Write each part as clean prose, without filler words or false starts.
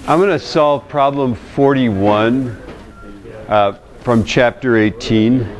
I'm going to solve problem 41 from chapter 18.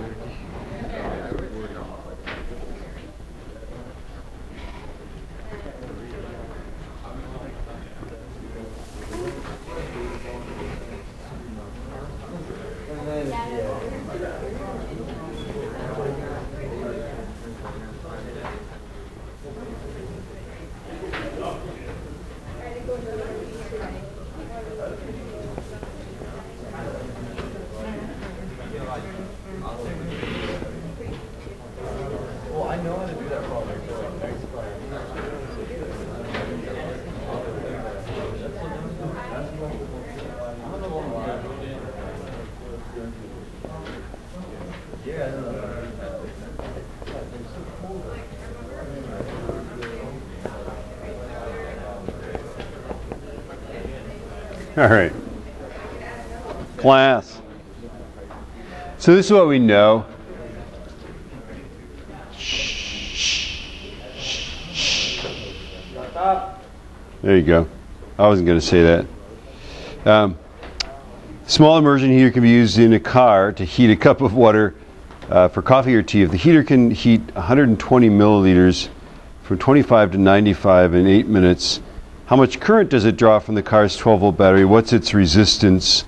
All right, class. So this is what we know. There you go. I wasn't going to say that. Small immersion heater can be used in a car to heat a cup of water for coffee or tea. If the heater can heat 120 milliliters from 25 to 95 in 8 minutes, how much current does it draw from the car's 12-volt battery? What's its resistance?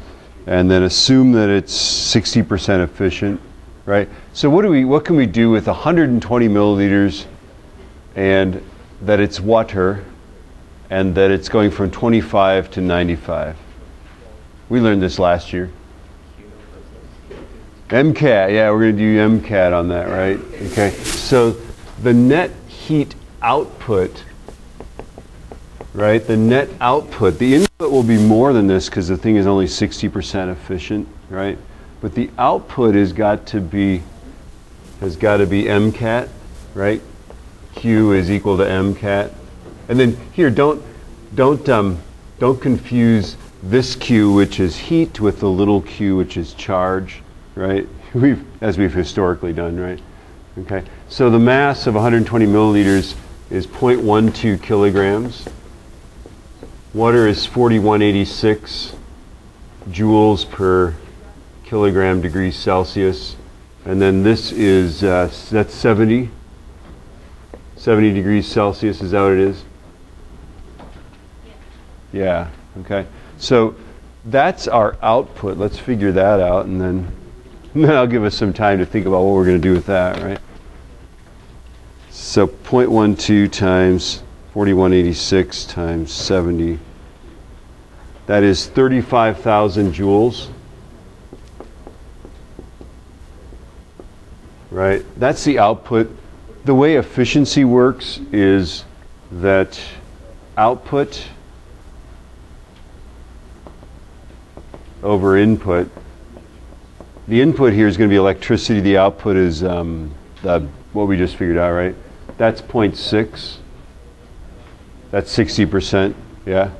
And then assume that it's 60% efficient, right? So what can we do with 120 milliliters and that it's water and that it's going from 25 to 95? We learned this last year. MCAT, yeah, we're going to do MCAT on that, right? Okay, so the net heat output, right? The net output, the input will be more than this because the thing is only 60% efficient, right? But the output has got to be MCAT, right? Q is equal to MCAT. And then here, don't confuse this Q, which is heat, with the little q, which is charge, right? As we've historically done, right? Okay. So the mass of 120 milliliters is 0.12 kilograms. Water is 4186 joules per kilogram degrees Celsius. And then this is, that's 70 degrees Celsius, is that what it is? Yeah, okay. So that's our output. Let's figure that out, and then I'll give us some time to think about what we're going to do with that, right? So 0.12 times 4186 times 70. That is 35,000 joules. Right? That's the output. The way efficiency works is that output over input. The input here is going to be electricity. The output is what we just figured out, right? That's 0.6. That's 60%. Yeah?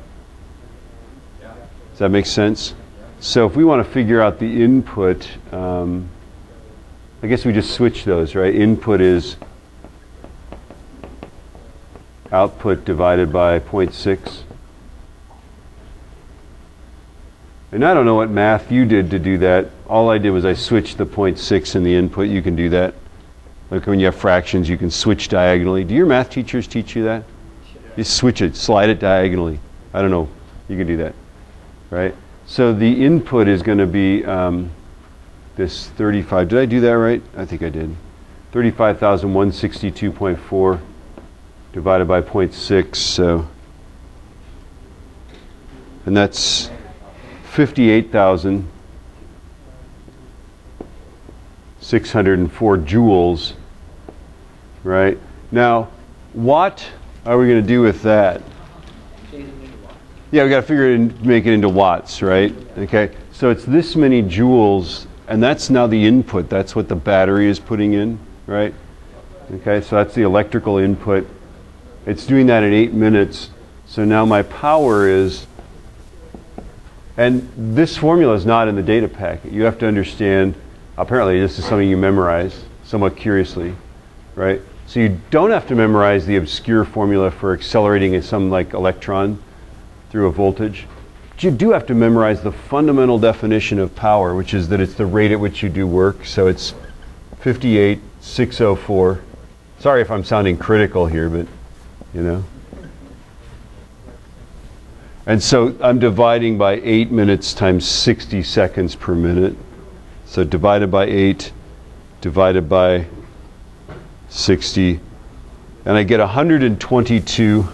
Does that make sense? So if we want to figure out the input, I guess we just switch those, right? Input is output divided by 0.6. And I don't know what math you did to do that. All I did was I switched the 0.6 in the input. You can do that. Like when you have fractions, you can switch diagonally. Do your math teachers teach you that? You switch it, slide it diagonally. I don't know. You can do that, right? So the input is going to be this 35. Did I do that right? I think I did. 35,162.4 divided by 0.6. So, and that's 58,604 joules, right? Now, what are we going to do with that? Yeah, we got to figure it and make it into watts, right? Okay, so it's this many joules, and that's now the input. That's what the battery is putting in, right? Okay, so that's the electrical input. It's doing that in 8 minutes. So now my power is, and this formula is not in the data packet. You have to understand, apparently this is something you memorize somewhat curiously, right? So you don't have to memorize the obscure formula for accelerating some like electron through a voltage. you do have to memorize the fundamental definition of power, which is that it's the rate at which you do work. So it's 58,604. Sorry if I'm sounding critical here, but you know. And so I'm dividing by 8 minutes times 60 seconds per minute. So divided by 8, divided by 60, and I get 122.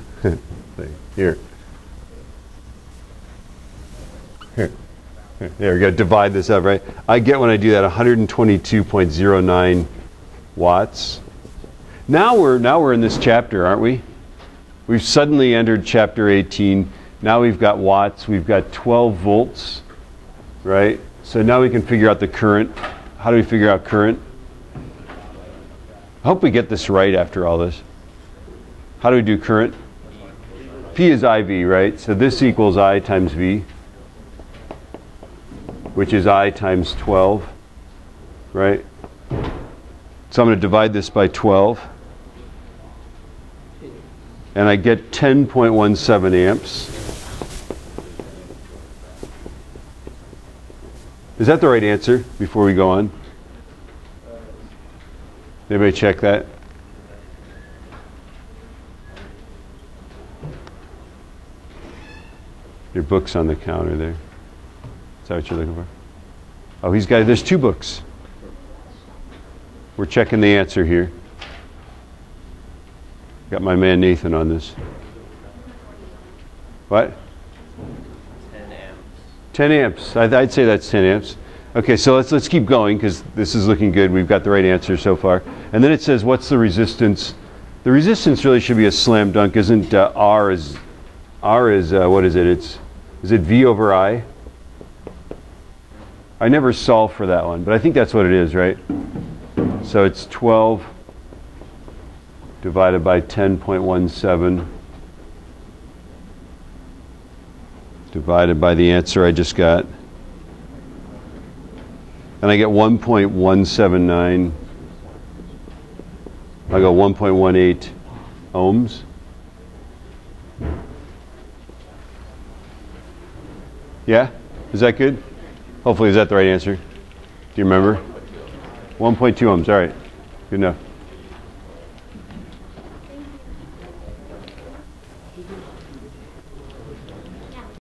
Here. There we go. Divide this up, right? I get when I do that 122.09 watts. Now we're in this chapter, aren't we? We've suddenly entered chapter 18. Now we've got watts. We've got 12 volts, right? So now we can figure out the current. How do we figure out current? I hope we get this right after all this. How do we do current? P is IV, right? So this equals I times V, which is I times 12, right? So I'm going to divide this by 12. And I get 10.17 amps. Is that the right answer before we go on? Anybody check that? Your book's on the counter there. Is that what you're looking for? Oh, there's 2 books. We're checking the answer here. Got my man Nathan on this. What? 10 amps. 10 amps. I'd say that's 10 amps. Okay, so let's keep going because this is looking good. We've got the right answer so far. And then it says, what's the resistance? The resistance really should be a slam dunk, isn't R is what is it? Is it V over I? I never solved for that one, but I think that's what it is, right? So it's 12 divided by 10.17 divided by the answer I just got. And I get 1.179. I go 1.18 ohms. Yeah? Is that good? Hopefully, is that the right answer? Do you remember? 1.2 ohms. All right. Good enough.